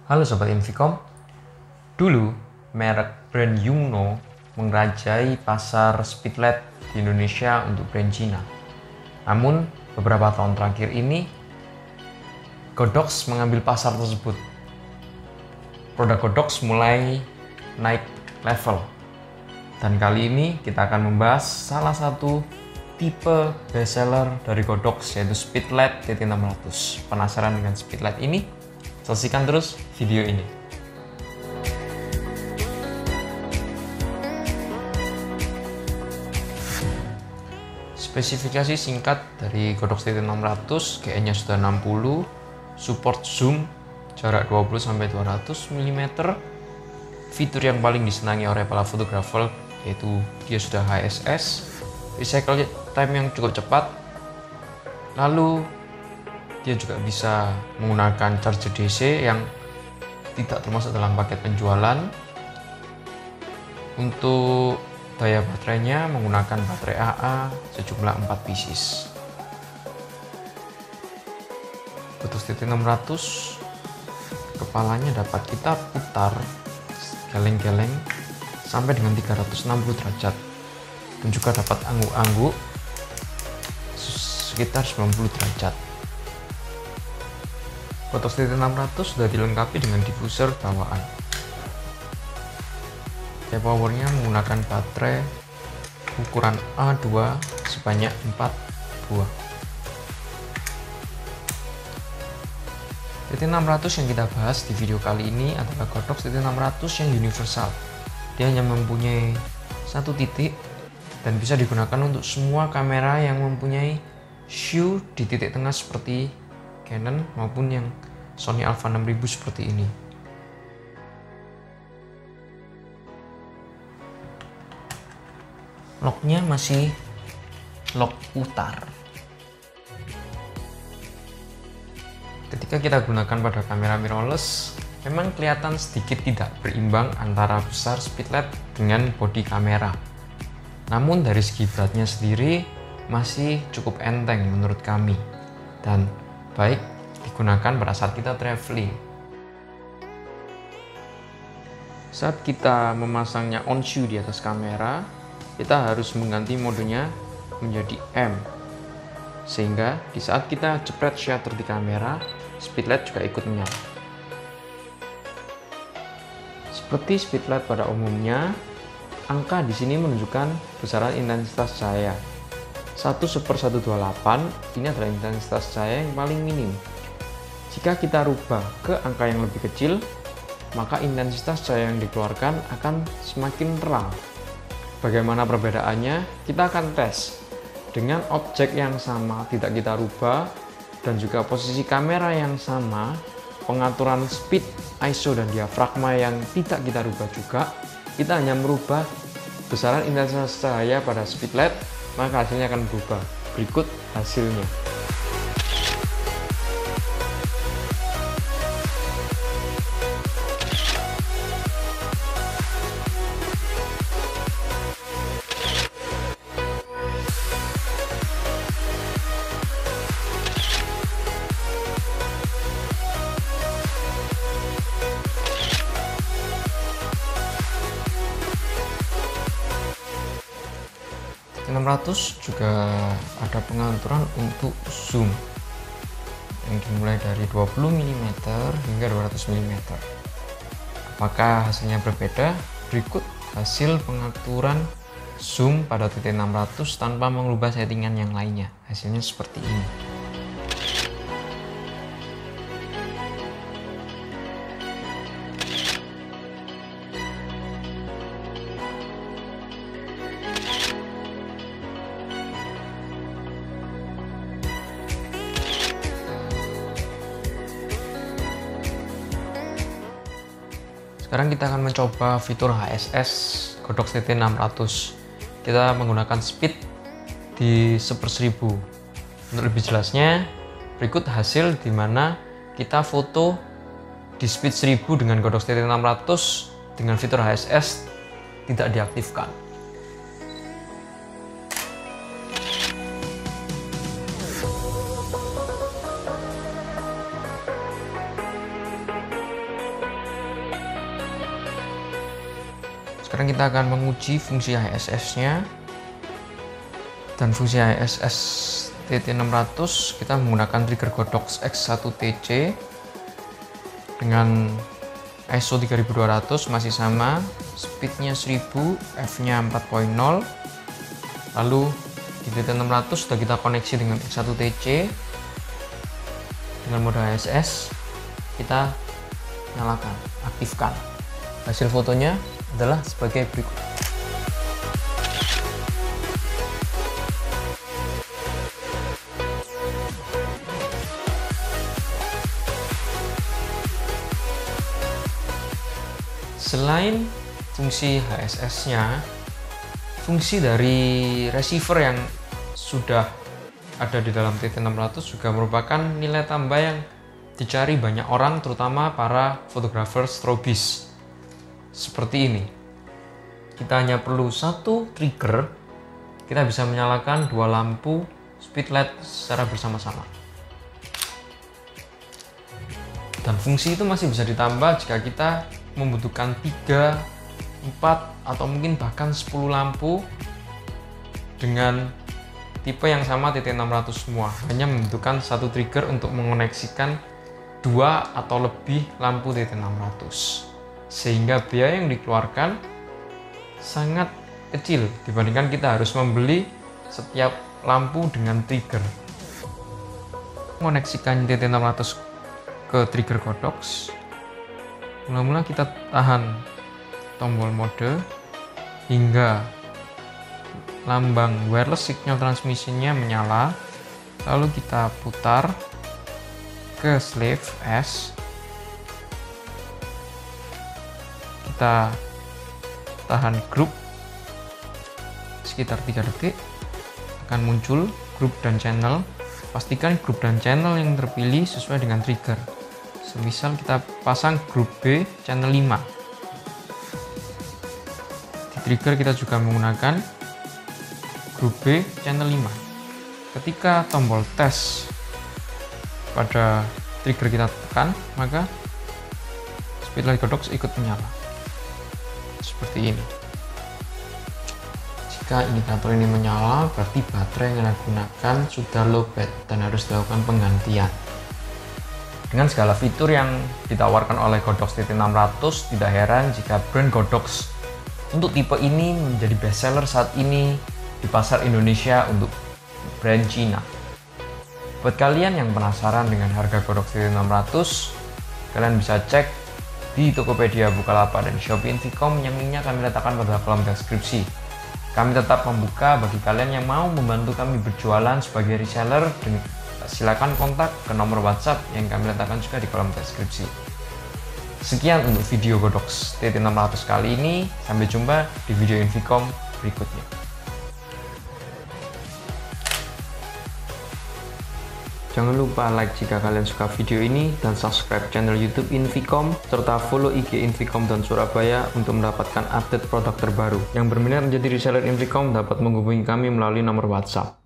Halo Sobat Inficom. Dulu, merek brand Yungno mengerajai pasar speed LED di Indonesia untuk brand Cina. Namun, beberapa tahun terakhir ini, Godox mengambil pasar tersebut. Produk Godox mulai naik level. Dan kali ini kita akan membahas salah satu tipe bestseller dari Godox, yaitu Speed LED TT600. Penasaran dengan Speed LED ini? Saksikan terus video ini. Spesifikasi singkat dari Godox TT600, GN-nya sudah 60, support zoom jarak 20-200 mm. Fitur yang paling disenangi oleh para fotografer yaitu dia sudah HSS, recycle time yang cukup cepat, lalu dia juga bisa menggunakan charger DC yang tidak termasuk dalam paket penjualan. Untuk daya baterainya menggunakan baterai AA sejumlah 4 pieces. Godox TT600 kepalanya dapat kita putar geleng-geleng sampai dengan 360 derajat dan juga dapat angguk-angguk sekitar 90 derajat. Godox TT600 sudah dilengkapi dengan diffuser bawaan. Daya powernya menggunakan baterai ukuran A2 sebanyak 4 buah. TT600 yang kita bahas di video kali ini adalah Godox TT600 yang universal. Dia hanya mempunyai satu titik dan bisa digunakan untuk semua kamera yang mempunyai shoe di titik tengah seperti Canon maupun yang Sony Alpha 6000 seperti ini. Locknya masih lock putar. Ketika kita gunakan pada kamera mirrorless, memang kelihatan sedikit tidak berimbang antara besar speed LED dengan bodi kamera. Namun dari segi beratnya sendiri masih cukup enteng menurut kami dan baik digunakan pada saat kita traveling. Saat kita memasangnya on shoe di atas kamera, kita harus mengganti modenya menjadi M, sehingga di saat kita jepret shutter di kamera, speed LED juga ikut menyala. Seperti speed LED pada umumnya, angka di sini menunjukkan besaran intensitas cahaya. 1/128 ini adalah intensitas cahaya yang paling minim. Jika kita rubah ke angka yang lebih kecil, maka intensitas cahaya yang dikeluarkan akan semakin terang. Bagaimana perbedaannya? Kita akan tes dengan objek yang sama tidak kita rubah dan juga posisi kamera yang sama, pengaturan speed, ISO dan diafragma yang tidak kita rubah juga. Kita hanya merubah besaran intensitas cahaya pada speed LED, maka hasilnya akan berubah. Berikut hasilnya. TT600 juga ada pengaturan untuk zoom yang dimulai dari 20 mm hingga 200 mm. Apakah hasilnya berbeda? Berikut hasil pengaturan zoom pada TT600 tanpa mengubah settingan yang lainnya. Hasilnya seperti ini. Sekarang kita akan mencoba fitur HSS Godox TT600. Kita menggunakan speed di 1/1000. Untuk lebih jelasnya, berikut hasil di mana kita foto di speed 1000 dengan Godox TT600 dengan fitur HSS tidak diaktifkan. Sekarang kita akan menguji fungsi HSS-nya. Dan fungsi HSS TT600 kita menggunakan trigger Godox X1TC dengan ISO 3200 masih sama, speednya 1000, F-nya 4.0. Lalu di TT600 sudah kita koneksi dengan X1TC dengan mode HSS. Kita nyalakan, aktifkan. Hasil fotonya adalah sebagai berikut. Selain fungsi HSS-nya, fungsi dari receiver yang sudah ada di dalam TT600 juga merupakan nilai tambah yang dicari banyak orang, terutama para fotografer strobis. Seperti ini. Kita hanya perlu satu trigger, kita bisa menyalakan dua lampu speed light secara bersama-sama. Dan fungsi itu masih bisa ditambah jika kita membutuhkan 3, 4, atau mungkin bahkan 10 lampu dengan tipe yang sama TT600 semua. Hanya membutuhkan satu trigger untuk mengoneksikan 2 atau lebih lampu TT600. Sehingga biaya yang dikeluarkan sangat kecil dibandingkan kita harus membeli setiap lampu dengan trigger. Mengoneksikan TT600 ke trigger Godox, mula-mula kita tahan tombol mode hingga lambang wireless signal transmission-nya menyala, lalu kita putar ke slave S, kita tahan grup sekitar 3 detik, akan muncul grup dan channel. Pastikan grup dan channel yang terpilih sesuai dengan trigger. Semisal kita pasang grup B channel 5. Di trigger kita juga menggunakan grup B channel 5. Ketika tombol tes pada trigger kita tekan, maka speedlight Godox ikut menyala. Seperti ini. Jika indikator ini menyala, berarti baterai yang Anda gunakan sudah lowbat dan harus dilakukan penggantian. Dengan segala fitur yang ditawarkan oleh Godox TT600, tidak heran jika brand Godox untuk tipe ini menjadi best seller saat ini di pasar Indonesia untuk brand Cina. Buat kalian yang penasaran dengan harga Godox TT600, kalian bisa cek di Tokopedia, Bukalapak, dan Shopee Invicom yang linknya kami letakkan pada kolom deskripsi. Kami tetap membuka bagi kalian yang mau membantu kami berjualan sebagai reseller, dan silakan kontak ke nomor WhatsApp yang kami letakkan juga di kolom deskripsi. Sekian untuk video Godox TT600 kali ini. Sampai jumpa di video Invicom berikutnya. Jangan lupa like jika kalian suka video ini dan subscribe channel YouTube Invicom, serta follow IG Invicom dan Surabaya untuk mendapatkan update produk terbaru. Yang berminat menjadi reseller Invicom dapat menghubungi kami melalui nomor WhatsApp.